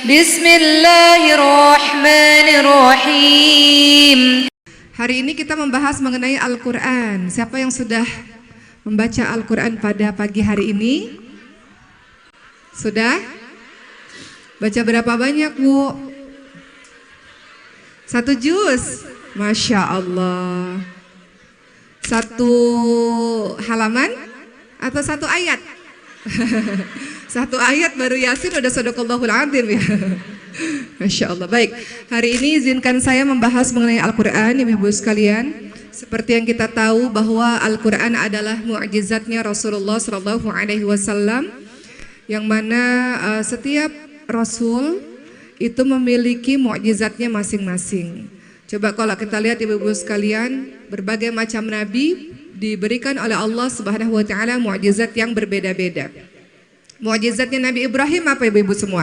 Bismillahirrahmanirrahim. Hari ini kita membahas mengenai Al-Quran. Siapa yang sudah membaca Al-Quran pada pagi hari ini? Sudah? Baca berapa banyak, Bu? 1 juz? Masya Allah. 1 halaman? Atau 1 ayat? 1 ayat baru Yasin udah sadaqallahul adzim ya. Masya Allah. Baik, hari ini izinkan saya membahas mengenai Al-Quran, Ibu-ibu sekalian. Seperti yang kita tahu bahwa Al-Quran adalah mu'jizatnya Rasulullah SAW, yang mana setiap Rasul itu memiliki mu'jizatnya masing-masing. Coba kalau kita lihat Ibu-ibu sekalian, berbagai macam Nabi diberikan oleh Allah Subhanahu Wa Taala mu'jizat yang berbeda-beda. Mu'jizatnya Nabi Ibrahim apa Ibu-ibu semua?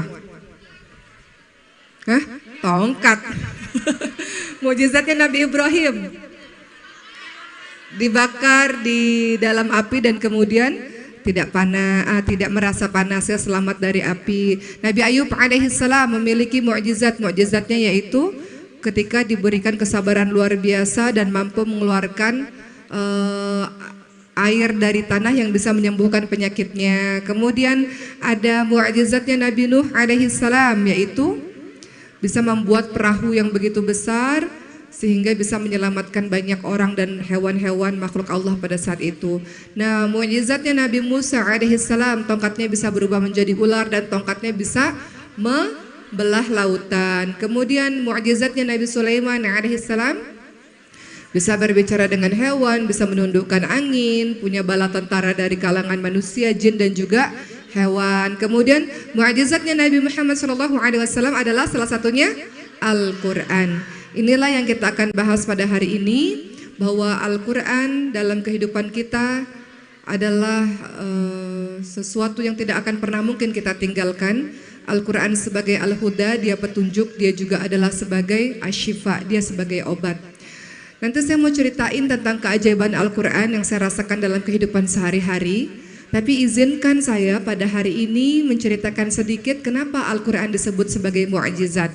Hah? Tongkat. Mukjizatnya Nabi Ibrahim dibakar di dalam api dan kemudian tidak merasa panasnya, selamat dari api. Nabi Ayub alaihissalam memiliki mukjizatnya yaitu ketika diberikan kesabaran luar biasa dan mampu mengeluarkan air dari tanah yang bisa menyembuhkan penyakitnya. Kemudian ada mukjizatnya Nabi Nuh alaihissalam yaitu bisa membuat perahu yang begitu besar sehingga bisa menyelamatkan banyak orang dan hewan-hewan makhluk Allah pada saat itu. Nah, mukjizatnya Nabi Musa alaihissalam, tongkatnya bisa berubah menjadi ular dan tongkatnya bisa membelah lautan. Kemudian mukjizatnya Nabi Sulaiman alaihissalam bisa berbicara dengan hewan, bisa menundukkan angin, punya bala tentara dari kalangan manusia, jin dan juga hewan. Kemudian mukjizatnya Nabi Muhammad SAW adalah salah satunya Al-Quran. Inilah yang kita akan bahas pada hari ini, bahwa Al-Quran dalam kehidupan kita adalah sesuatu yang tidak akan pernah mungkin kita tinggalkan. Al-Quran sebagai Al-Huda, dia petunjuk, dia juga adalah sebagai Asyifa, dia sebagai obat. Nanti saya mau ceritain tentang keajaiban Al-Quran yang saya rasakan dalam kehidupan sehari-hari. Tapi izinkan saya pada hari ini menceritakan sedikit kenapa Al-Quran disebut sebagai mu'jizat.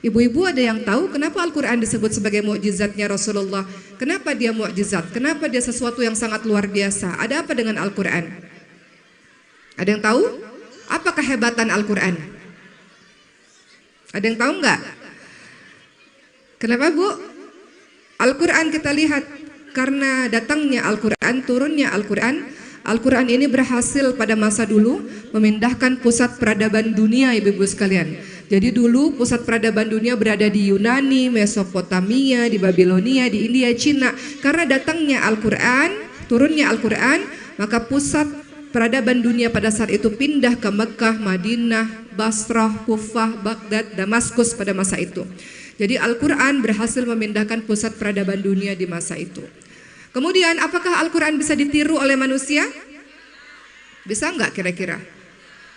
Ibu-ibu ada yang tahu kenapa Al-Quran disebut sebagai mu'jizatnya Rasulullah? Kenapa dia mu'jizat? Kenapa dia sesuatu yang sangat luar biasa? Ada apa dengan Al-Quran? Ada yang tahu? Apa kehebatan Al-Quran? Ada yang tahu nggak? Kenapa, Bu? Al-Quran kita lihat, karena datangnya Al-Quran, turunnya Al-Quran. Al-Quran ini berhasil pada masa dulu memindahkan pusat peradaban dunia, ibu-ibu sekalian. Jadi dulu pusat peradaban dunia berada di Yunani, Mesopotamia, di Babilonia, di India, Cina. Karena datangnya Al-Quran, turunnya Al-Quran, maka pusat peradaban dunia pada saat itu pindah ke Mekah, Madinah, Basrah, Kufah, Baghdad, Damaskus pada masa itu. Jadi Al-Quran berhasil memindahkan pusat peradaban dunia di masa itu. Kemudian apakah Al-Quran bisa ditiru oleh manusia? Bisa nggak kira-kira?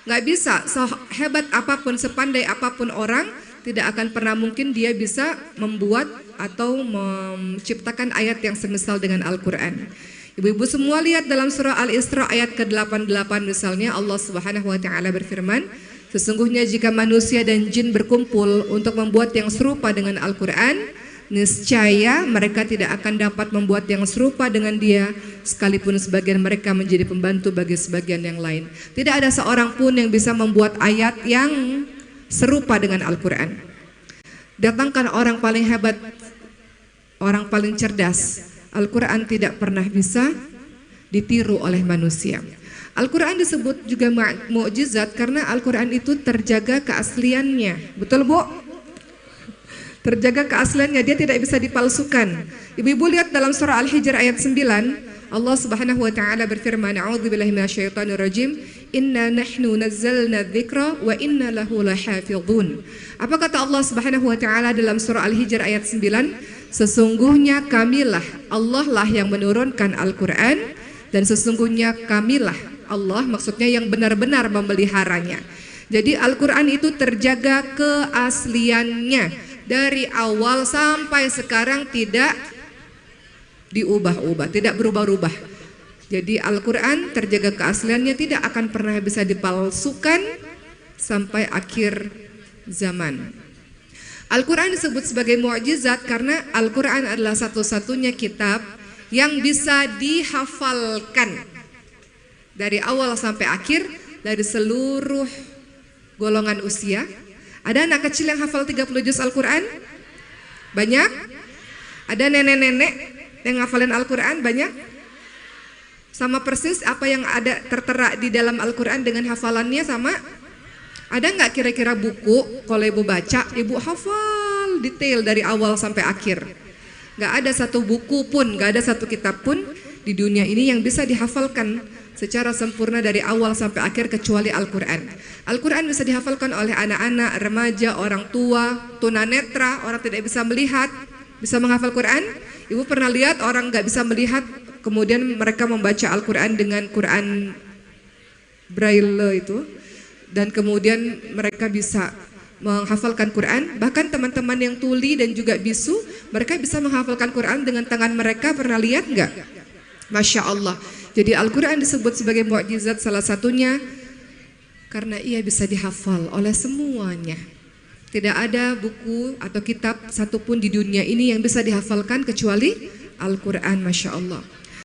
Nggak bisa. Sehebat apapun, sepandai apapun orang, tidak akan pernah mungkin dia bisa membuat atau menciptakan ayat yang semisal dengan Al-Quran. Ibu-ibu semua lihat dalam surah Al-Isra ayat ke-88 misalnya, Allah Subhanahu Wa Taala berfirman, sesungguhnya jika manusia dan jin berkumpul untuk membuat yang serupa dengan Al-Quran, niscaya mereka tidak akan dapat membuat yang serupa dengan dia, sekalipun sebagian mereka menjadi pembantu bagi sebagian yang lain. Tidak ada seorang pun yang bisa membuat ayat yang serupa dengan Al-Quran. Datangkan orang paling hebat, orang paling cerdas, Al-Quran tidak pernah bisa ditiru oleh manusia. Al-Quran disebut juga mukjizat karena Al-Quran itu terjaga keasliannya. Betul, Bu? Terjaga keasliannya, dia tidak bisa dipalsukan. Ibu-ibu lihat dalam surah Al-Hijr ayat 9, Allah Subhanahu wa taala berfirman, a'udzubillahi minasyaitonirrajim, inna nahnu nazzalna dzikra wa inna lahu lahafizun. Apa kata Allah Subhanahu wa taala dalam surah Al-Hijr ayat 9? Sesungguhnya kamilah, Allah lah yang menurunkan Al-Quran, dan sesungguhnya kamilah, Allah maksudnya yang benar-benar memeliharanya. Jadi Al-Quran itu terjaga keasliannya. Dari awal sampai sekarang tidak diubah-ubah, tidak berubah-ubah. Jadi Al-Quran terjaga keasliannya, tidak akan pernah bisa dipalsukan sampai akhir zaman. Al-Quran disebut sebagai mukjizat karena Al-Quran adalah satu-satunya kitab yang bisa dihafalkan dari awal sampai akhir, dari seluruh golongan usia. Ada anak kecil yang hafal 30 juz Al-Quran? Banyak? Ada nenek-nenek yang hafalin Al-Quran? Banyak? Sama persis apa yang ada tertera di dalam Al-Quran dengan hafalannya sama? Ada nggak kira-kira buku kalau ibu baca, ibu hafal detail dari awal sampai akhir? Nggak ada satu buku pun, nggak ada satu kitab pun di dunia ini yang bisa dihafalkan secara sempurna dari awal sampai akhir kecuali Al-Quran. Al-Quran bisa dihafalkan oleh anak-anak, remaja, orang tua, tunanetra, orang tidak bisa melihat, bisa menghafal Quran. Ibu pernah lihat orang nggak bisa melihat, kemudian mereka membaca Al-Quran dengan Quran Braille itu, dan kemudian mereka bisa menghafalkan Quran. Bahkan teman-teman yang tuli dan juga bisu, mereka bisa menghafalkan Quran dengan tangan mereka. Pernah lihat nggak? Masya Allah. Jadi Al-Quran disebut sebagai mukjizat salah satunya karena ia bisa dihafal oleh semuanya. Tidak ada buku atau kitab satupun di dunia ini yang bisa dihafalkan kecuali Al-Quran, Masya Allah.